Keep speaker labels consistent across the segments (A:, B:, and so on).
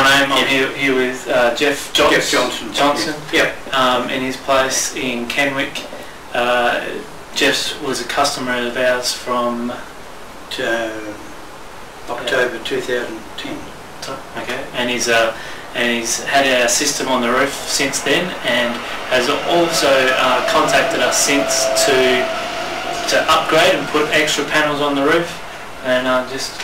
A: my name. I'm here with Jeff Johnson.
B: Yep.
A: In his place in Kenwick. Jeff was a customer of ours from
B: October 2010.
A: Okay, and he's had our system on the roof since then, and has also contacted us since to upgrade and put extra panels on the roof, and just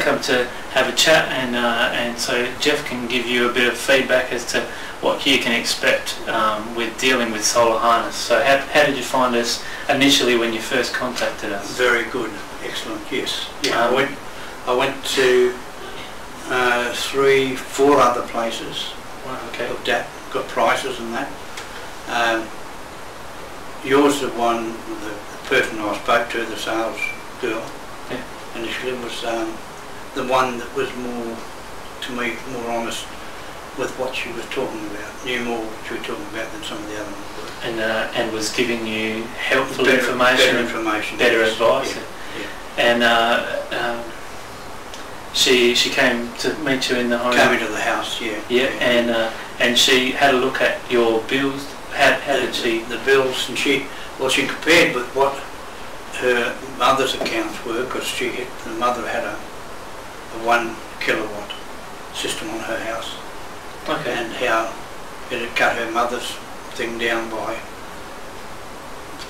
A: come to have a chat, and so Jeff can give you a bit of feedback as to what you can expect with dealing with solar harness. So how did you find us initially when you first contacted us?
B: Very good, excellent, yes. Yeah, I went to 3-4 other places.
A: Wow, okay.
B: Looked at, got prices and that. Yours, the person I spoke to, the sales girl, initially was the one that was more, to me, more honest with what she was talking about, knew more what she was talking about than some of the other ones were.
A: And was giving you helpful information, better advice.
B: Yeah.
A: And she came to meet you in the home.
B: Came into the house, yeah.
A: Yeah. And she had a look at your bills. How did she?
B: The bills, and she compared with what her mother's accounts were, because the mother had a 1 kilowatt system on her house.
A: Okay.
B: And how it had cut her mother's thing down by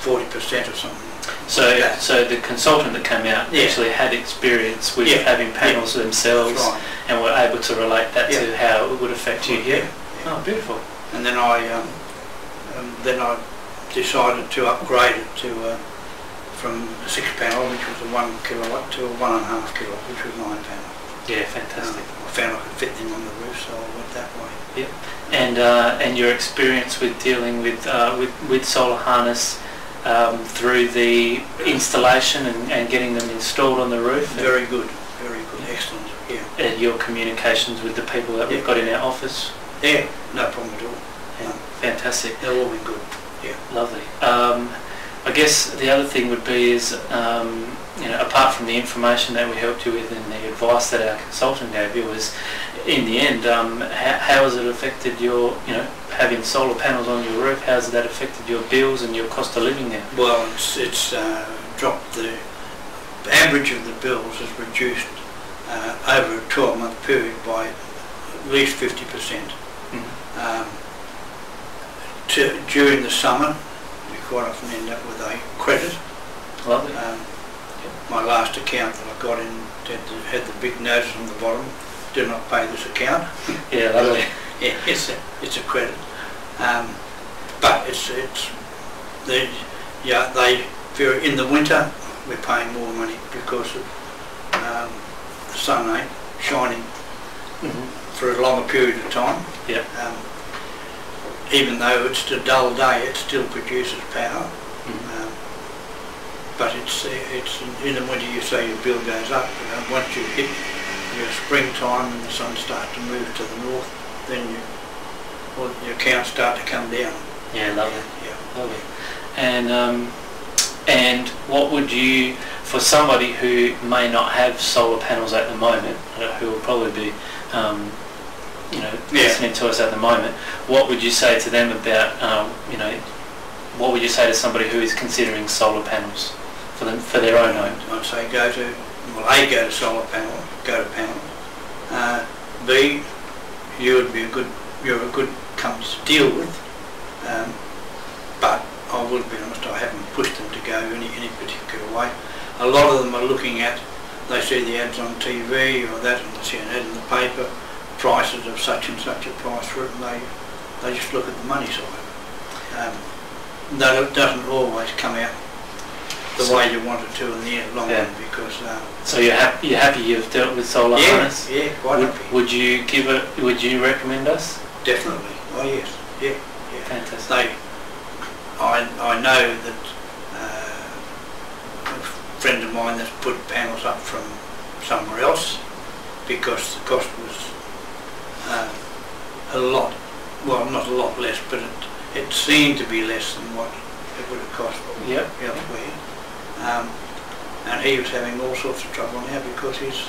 B: 40% or something.
A: So the consultant that came out actually had experience with having panels themselves, and were able to relate that to how it would affect you here. Yeah. Oh, beautiful.
B: And then I decided to upgrade it to from a 6 panel, which was a 1 kilowatt, to a 1.5 kilowatt, which was 9 panels.
A: Yeah, fantastic.
B: I found I could fit them on the roof, so I went that way.
A: Yep. And your experience with dealing with solar harness through the installation and getting them installed on the roof.
B: Very good, excellent. Yeah.
A: And your communications with the people that we've got in our office.
B: Yeah, no problem at all.
A: Yeah, fantastic.
B: They've all been good. Yeah.
A: Lovely. I guess the other thing would be is, apart from the information that we helped you with and the advice that our consultant gave you, was in the end, how has it affected your, having solar panels on your roof? How has that affected your bills and your cost of living there?
B: Well, it's dropped. The average of the bills has reduced over a 12-month period by at least 50%. During the summer, we quite often end up with a credit.
A: Lovely.
B: My last account that I got in had the big notice on the bottom: "Do not pay this account."
A: Yeah, lovely.
B: Yeah, it's a credit. But in the winter we're paying more money because of the sun ain't shining for a longer period of time.
A: Yep.
B: Even though it's a dull day, it still produces power. But it's in the winter, you say your bill goes up. Once you hit your springtime and the sun starts to move to the north, then your accounts start to come down.
A: Yeah, lovely.
B: Yeah,
A: lovely. And what would you, for somebody who may not have solar panels at the moment, who will probably be listening to us at the moment, what would you say to them about, what would you say to somebody who is considering solar panels for their own home?
B: I'd say go to solar panel, go to panel. B, you're a good company to deal with, but I will be honest, I haven't pushed them to go any particular way. A lot of them are looking at, they see the ads on TV or that, and they see an ad in the paper, prices of such and such a price for it, and they just look at the money side of it. That doesn't always come out the way you want it to in the long run, because.
A: So you're happy you've dealt with solar harness?
B: Yeah, quite happy.
A: Would you recommend us?
B: Definitely. Oh yes. Yeah.
A: Fantastic.
B: I know that a friend of mine that's put panels up from somewhere else because the cost was a lot, well, not a lot less, but it seemed to be less than what it would have cost elsewhere. And he was having all sorts of trouble now because his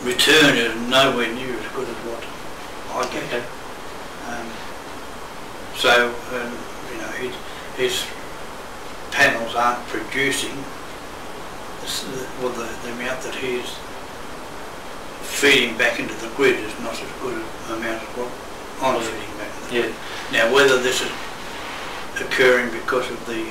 B: return is nowhere near as good as what I get.
A: Okay.
B: So you know, his panels aren't producing the amount that he's feeding back into the grid is not as good an amount as what I'm feeding back into the grid. Now whether this is occurring because of the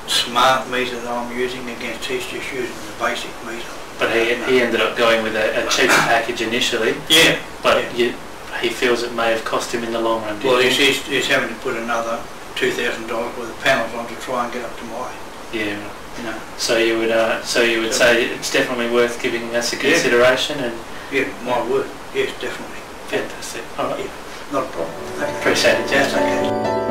B: smart meter that I'm using against he's just using the basic meter.
A: But he ended up going with a cheaper package initially.
B: Yeah.
A: But he feels it may have cost him in the long run.
B: Well, he's having to put another $2,000 worth of panels on to try and get up to mine.
A: Yeah.
B: You know.
A: So you would say it's definitely worth giving us a consideration and.
B: Yeah, my word. Yes, definitely.
A: Fantastic. All right.
B: Yeah, not a problem.
A: Appreciate it, Jeff.
B: That's okay.